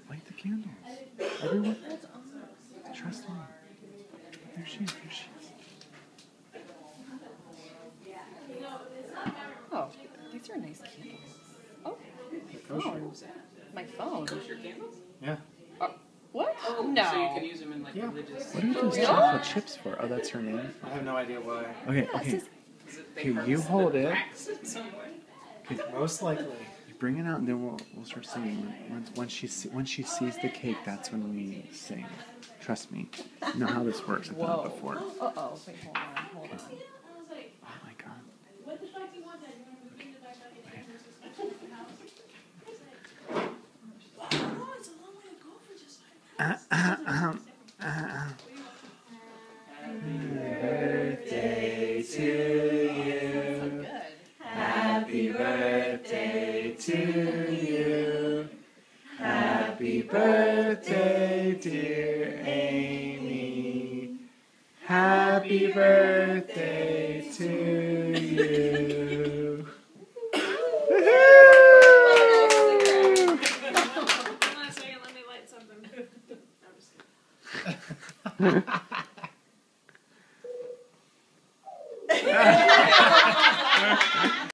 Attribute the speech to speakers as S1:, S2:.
S1: light the candles. Everyone, trust me. There she is. There she is.
S2: Oh, these are nice candles. Oh, my phone. My phone.
S3: Kosher candles?
S1: Yeah.
S2: What?
S3: Oh,
S2: no.
S3: So you can use them in like religious.
S1: What are those
S2: real?
S1: chocolate chips for? Oh, that's her name.
S4: I have no idea why.
S1: Okay.
S2: Yeah,
S1: Okay.
S3: They
S1: You hold it.
S3: some way.
S4: Most likely.
S1: You bring it out, and then we'll start singing. Once she sees the cake, that's when we sing. Trust me. You know how this works. I've done it before.
S2: Uh-oh. Wait, hold on.
S1: Oh my god.
S5: What the fuck do you want then? You want to move into the back house? Oh, it's a long way to go for just like
S1: Birthday to you. Happy birthday to you. Happy birthday, dear Amy. Happy birthday to you.
S5: Hold on a second, let me light something. I'm just kidding.